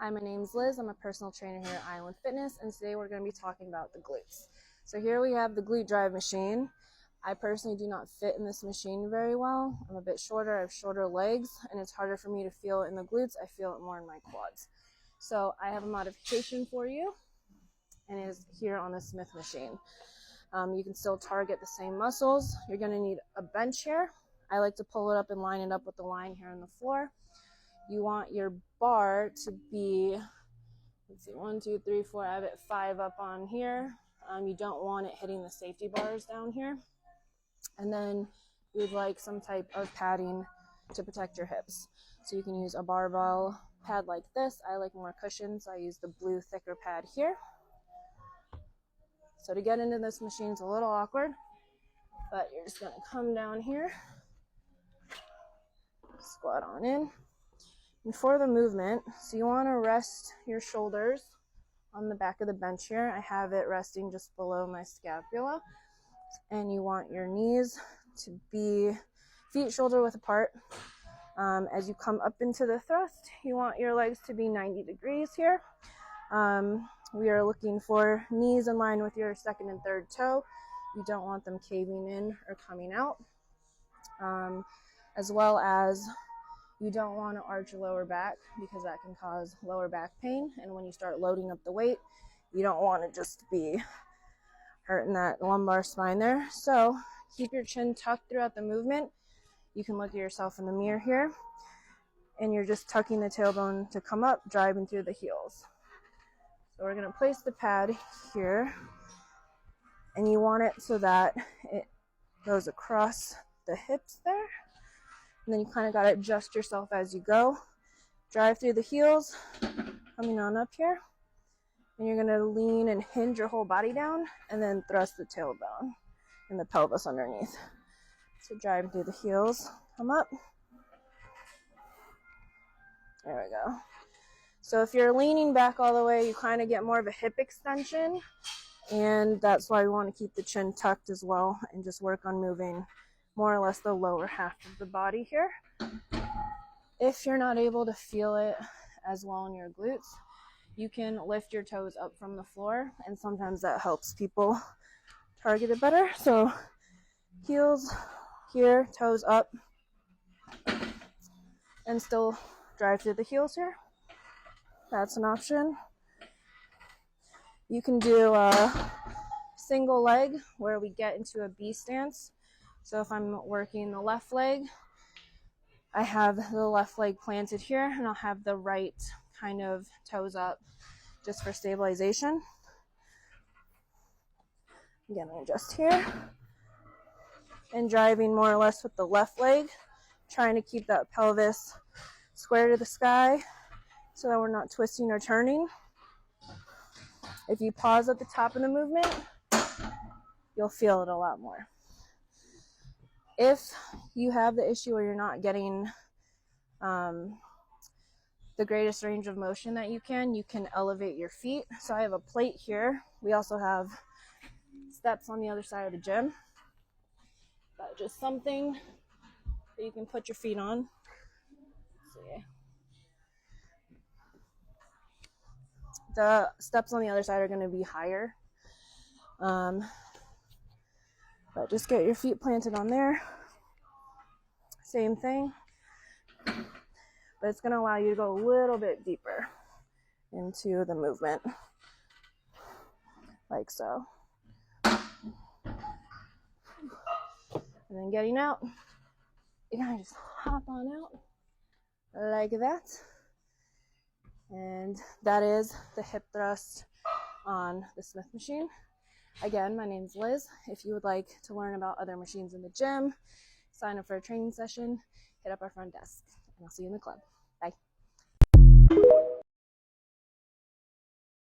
Hi, my name's Liz. I'm a personal trainer here at Island Fitness, and today we're going to be talking about the glutes. So here we have the glute drive machine. I personally do not fit in this machine very well. I'm a bit shorter, I have shorter legs, and it's harder for me to feel it in the glutes. I feel it more in my quads. So I have a modification for you, and it is here on the Smith machine. You can still target the same muscles. You're going to need a bench here. I like to pull it up and line it up with the line here on the floor. You want your bar to be, let's see, 1, 2, 3, 4, I have it 5 up on here. You don't want it hitting the safety bars down here. And then you would like some type of padding to protect your hips. So you can use a barbell pad like this. I like more cushions, so I use the blue thicker pad here. So to get into this machine is a little awkward, but you're just gonna come down here, squat on in. And for the movement, so you want to rest your shoulders on the back of the bench here. I have it resting just below my scapula. And you want your knees to be feet shoulder width apart. As you come up into the thrust, you want your legs to be 90 degrees here. We are looking for knees in line with your second and third toe. You don't want them caving in or coming out. As well as you don't want to arch your lower back because that can cause lower back pain. And when you start loading up the weight, you don't want to just be hurting that lumbar spine there. So keep your chin tucked throughout the movement. You can look at yourself in the mirror here, and you're just tucking the tailbone to come up, driving through the heels. So we're going to place the pad here, and you want it so that it goes across the hips there. And then you kind of got to adjust yourself as you go. Drive through the heels, coming on up here. And you're going to lean and hinge your whole body down, and then thrust the tailbone and the pelvis underneath. So driving through the heels, come up. There we go. So if you're leaning back all the way, you kind of get more of a hip extension. And that's why we want to keep the chin tucked as well and just work on moving more or less the lower half of the body here. If you're not able to feel it as well in your glutes, you can lift your toes up from the floor, and sometimes that helps people target it better. So heels here, toes up, and still drive through the heels here. That's an option. You can do a single leg where we get into a B stance. So if I'm working the left leg, I have the left leg planted here, and I'll have the right kind of toes up just for stabilization. Again, I adjust here. And driving more or less with the left leg, trying to keep that pelvis square to the sky so that we're not twisting or turning. If you pause at the top of the movement, you'll feel it a lot more. If you have the issue where you're not getting the greatest range of motion that you can elevate your feet. So I have a plate here. We also have steps on the other side of the gym. But just something that you can put your feet on. Let's see. The steps on the other side are going to be higher. But just get your feet planted on there. Same thing. But it's going to allow you to go a little bit deeper into the movement. Like so. And then getting out, you kind of just hop on out like that. And that is the hip thrust on the Smith machine. Again, my name's Liz. If you would like to learn about other machines in the gym, sign up for a training session, hit up our front desk, and I'll see you in the club. Bye.